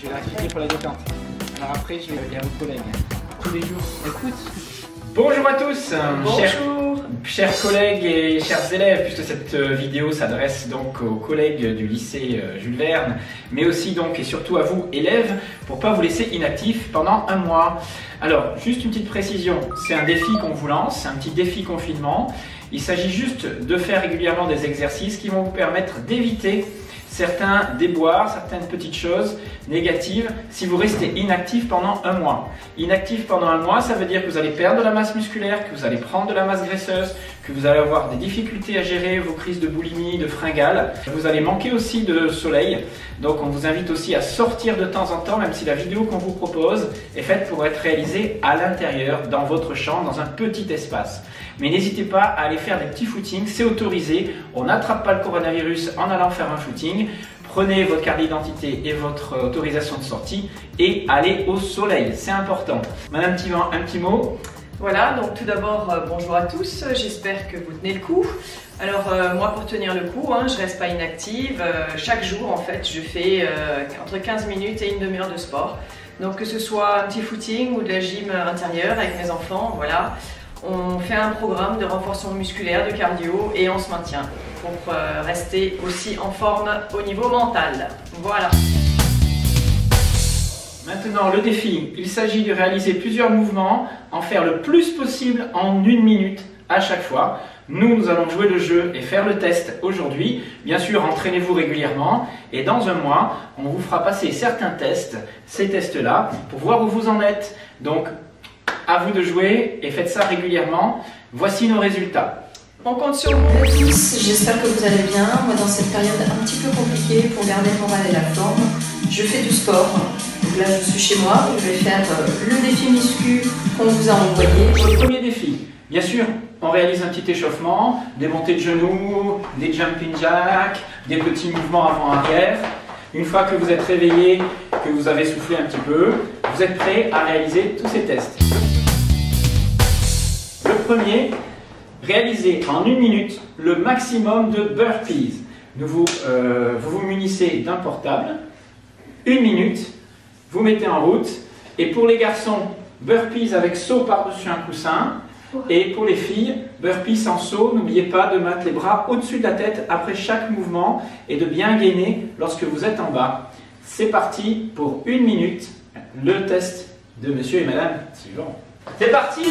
je vais la répéter pour la détente. Alors après, je vais aller à vos collègues. Tous les jours. Écoute. Bonjour à tous, chers collègues et chers élèves, puisque cette vidéo s'adresse donc aux collègues du lycée Jules Verne, mais aussi donc et surtout à vous élèves, pour ne pas vous laisser inactifs pendant un mois. Alors, juste une petite précision, c'est un défi qu'on vous lance, un petit défi confinement. Il s'agit juste de faire régulièrement des exercices qui vont vous permettre d'éviter certains déboires, certaines petites choses négatives si vous restez inactif pendant un mois. Inactif pendant un mois, ça veut dire que vous allez perdre de la masse musculaire, que vous allez prendre de la masse graisseuse, que vous allez avoir des difficultés à gérer vos crises de boulimie, de fringales. Vous allez manquer aussi de soleil. Donc on vous invite aussi à sortir de temps en temps, même si la vidéo qu'on vous propose est faite pour être réalisée à l'intérieur, dans votre chambre, dans un petit espace. Mais n'hésitez pas à aller faire des petits footings, c'est autorisé. On n'attrape pas le coronavirus en allant faire un footing. Prenez votre carte d'identité et votre autorisation de sortie et allez au soleil, c'est important. Madame Thivan, un petit mot? Voilà, donc tout d'abord, bonjour à tous, j'espère que vous tenez le coup. Alors moi, pour tenir le coup, je reste pas inactive. Chaque jour, en fait, je fais entre 15 minutes et une demi-heure de sport. Donc que ce soit un petit footing ou de la gym intérieure avec mes enfants, voilà. On fait un programme de renforcement musculaire, de cardio et on se maintient pour rester aussi en forme au niveau mental. Voilà. Maintenant, le défi, il s'agit de réaliser plusieurs mouvements, en faire le plus possible en 1 minute à chaque fois. Nous allons jouer le jeu et faire le test aujourd'hui. Bien sûr, entraînez-vous régulièrement et dans un mois, on vous fera passer certains tests, ces tests-là, pour voir où vous en êtes. Donc, à vous de jouer et faites ça régulièrement. Voici nos résultats. On compte sur vous. Bonjour à tous, j'espère que vous allez bien. Moi, dans cette période un petit peu compliquée pour garder le moral et la forme, je fais du sport. Donc là, je suis chez moi, je vais faire le défi muscu qu'on vous a envoyé. Le premier défi, bien sûr, on réalise un petit échauffement, des montées de genoux, des jumping jacks, des petits mouvements avant-arrière. Une fois que vous êtes réveillé, que vous avez soufflé un petit peu, vous êtes prêt à réaliser tous ces tests. Le premier, réalisez en 1 minute le maximum de burpees. Vous vous munissez d'un portable, 1 minute, vous mettez en route, et pour les garçons, burpees avec saut par-dessus un coussin, et pour les filles, burpees sans saut. N'oubliez pas de mettre les bras au-dessus de la tête après chaque mouvement et de bien gainer lorsque vous êtes en bas. C'est parti pour 1 minute, le test de monsieur et madame Thivan. C'est parti!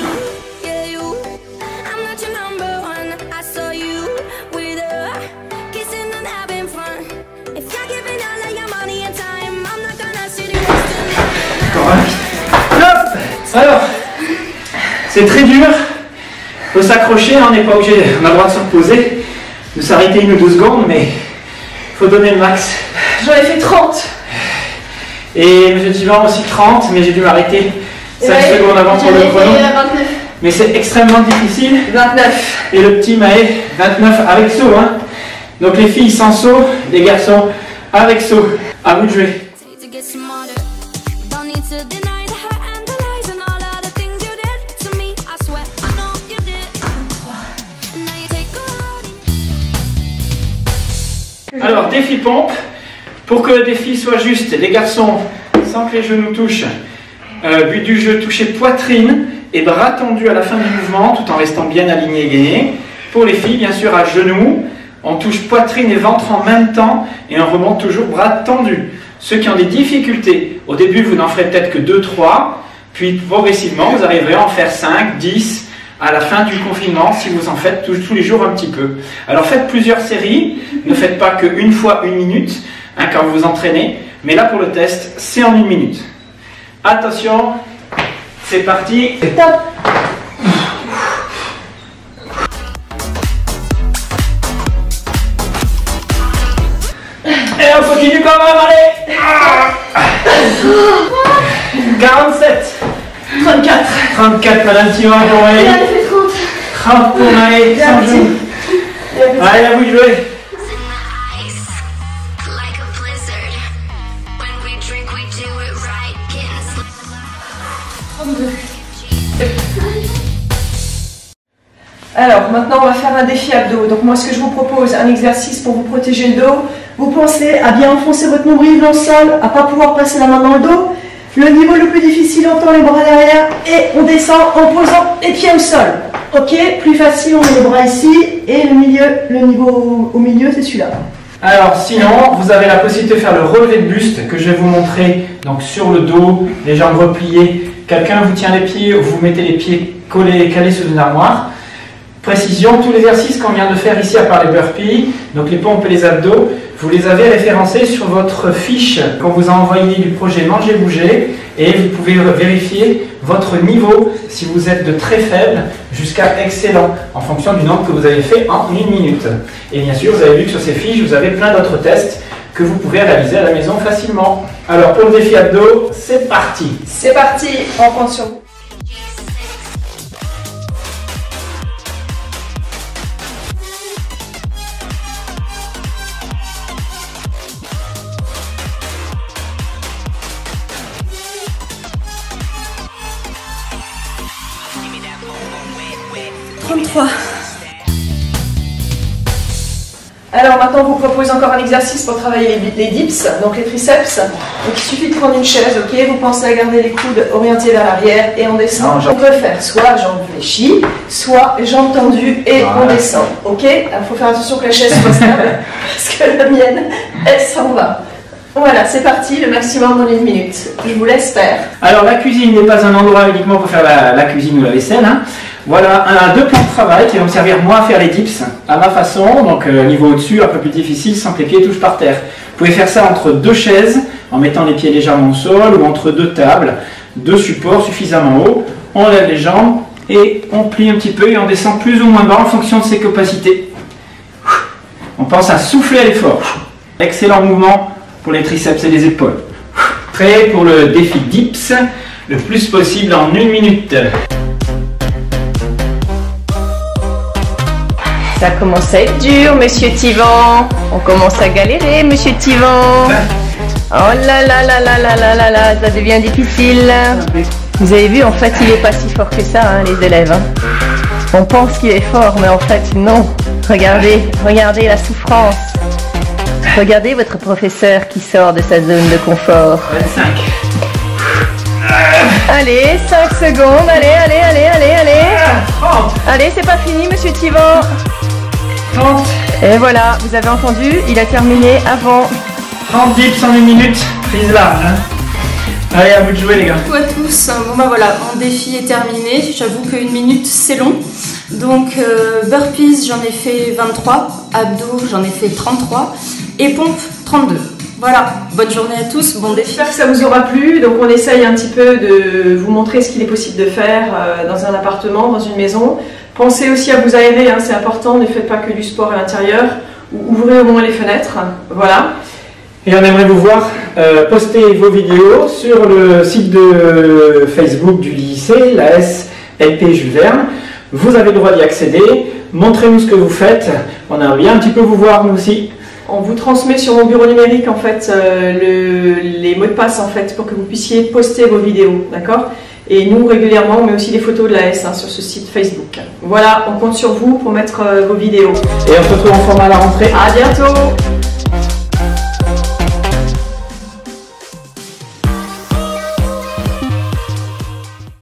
Alors, c'est très dur, il faut s'accrocher, on n'est pas obligé, on a le droit de se reposer, de s'arrêter 1 ou 2 secondes, mais il faut donner le max. J'en ai fait 30. Et M. Thivan aussi 30, mais j'ai dû m'arrêter 5 secondes avant pour le chrono. 29. Mais c'est extrêmement difficile. 29. Et le petit Maë, 29 avec saut. Donc les filles sans saut, les garçons avec saut. À vous de jouer. Alors, défi pompe. Pour que le défi soit juste, les garçons, sans que les genoux touchent, but du jeu, toucher poitrine et bras tendus à la fin du mouvement, tout en restant bien aligné et gainé. Pour les filles, bien sûr, à genoux, on touche poitrine et ventre en même temps et on remonte toujours bras tendus. Ceux qui ont des difficultés, au début, vous n'en ferez peut-être que 2, 3, puis progressivement, vous arriverez à en faire 5, 10, à la fin du confinement, si vous en faites tous les jours un petit peu. Alors faites plusieurs séries, ne faites pas qu'une fois 1 minute, quand vous vous entraînez, mais là pour le test, c'est en 1 minute. Attention, c'est parti. Top. Et on continue quand même, allez. 47. 34. 34, Madame Thivan pour Maë. Elle a fait 30. 30 pour Maë, sans joue. Allez, à vous de jouer. Alors maintenant on va faire un défi abdos. Donc moi ce que je vous propose, un exercice pour vous protéger le dos. Vous pensez à bien enfoncer votre nombril dans le sol, à ne pas pouvoir passer la main dans le dos. Le niveau le plus difficile, on tend les bras derrière et on descend en posant les pieds au sol. Ok, plus facile, on met les bras ici et le niveau au milieu c'est celui-là. Alors sinon, vous avez la possibilité de faire le relevé de buste que je vais vous montrer. Donc sur le dos, les jambes repliées. Quelqu'un vous tient les pieds ou vous mettez les pieds calés sur une armoire. Précision, tous les exercices qu'on vient de faire ici, à part les burpees, donc les pompes et les abdos, vous les avez référencés sur votre fiche qu'on vous a envoyé du projet Manger Bouger, et vous pouvez vérifier votre niveau si vous êtes de très faible jusqu'à excellent en fonction du nombre que vous avez fait en 1 minute. Et bien sûr, vous avez vu que sur ces fiches, vous avez plein d'autres tests que vous pouvez réaliser à la maison facilement. Alors pour le défi abdos, c'est parti. C'est parti, on compte sur vous. Alors maintenant on vous propose encore un exercice pour travailler les dips, donc les triceps. Donc il suffit de prendre une chaise, ok, vous pensez à garder les coudes orientés vers l'arrière et on descend. On peut faire soit jambes fléchies, soit jambes tendues et on descend, ok. Il faut faire attention que la chaise soit stable, parce que la mienne, elle s'en va. Voilà, c'est parti, le maximum en 1 minute. Je vous laisse faire. Alors la cuisine n'est pas un endroit uniquement pour faire la cuisine ou la vaisselle, hein. Voilà, deux plans de travail qui vont me servir moi à faire les dips à ma façon, donc niveau au-dessus, un peu plus difficile, sans que les pieds touchent par terre. Vous pouvez faire ça entre 2 chaises, en mettant les pieds légèrement au sol, ou entre 2 tables, 2 supports suffisamment hauts. On lève les jambes et on plie un petit peu et on descend plus ou moins bas en fonction de ses capacités. On pense à souffler à l'effort. Excellent mouvement pour les triceps et les épaules. Prêt pour le défi dips, le plus possible en 1 minute. Ça commence à être dur, monsieur Tivan. On commence à galérer, monsieur Tivan. Oh là là là là là là là là, ça devient difficile. Vous avez vu, en fait, il n'est pas si fort que ça, hein, les élèves. Hein. On pense qu'il est fort, mais en fait, non. Regardez, regardez la souffrance. Regardez votre professeur qui sort de sa zone de confort. 25. Allez, 5 secondes, allez. 30. Allez, c'est pas fini, monsieur Tivan. 30. Et voilà, vous avez entendu, il a terminé avant. 30 dips en 1 minute, prise large. Hein. Allez, à vous de jouer les gars. Bonjour à tous, bon bah voilà, mon défi est terminé, j'avoue que 1 minute c'est long. Donc burpees j'en ai fait 23, abdos j'en ai fait 33 et pompes 32. Voilà, bonne journée à tous, bon défi. J'espère que ça vous aura plu, donc on essaye un petit peu de vous montrer ce qu'il est possible de faire dans un appartement, dans une maison. Pensez aussi à vous aérer, hein, c'est important, ne faites pas que du sport à l'intérieur, ouvrez au moins les fenêtres, voilà. Et on aimerait vous voir poster vos vidéos sur le site de Facebook du lycée, la SLP Jules Verne. Vous avez le droit d'y accéder, montrez-nous ce que vous faites, on aimerait bien un petit peu vous voir nous aussi. On vous transmet sur mon bureau numérique en fait les mots de passe en fait pour que vous puissiez poster vos vidéos, d'accord? Et nous régulièrement on met aussi des photos de la S sur ce site Facebook. Voilà, on compte sur vous pour mettre vos vidéos. Et on se retrouve en format à la rentrée. À bientôt!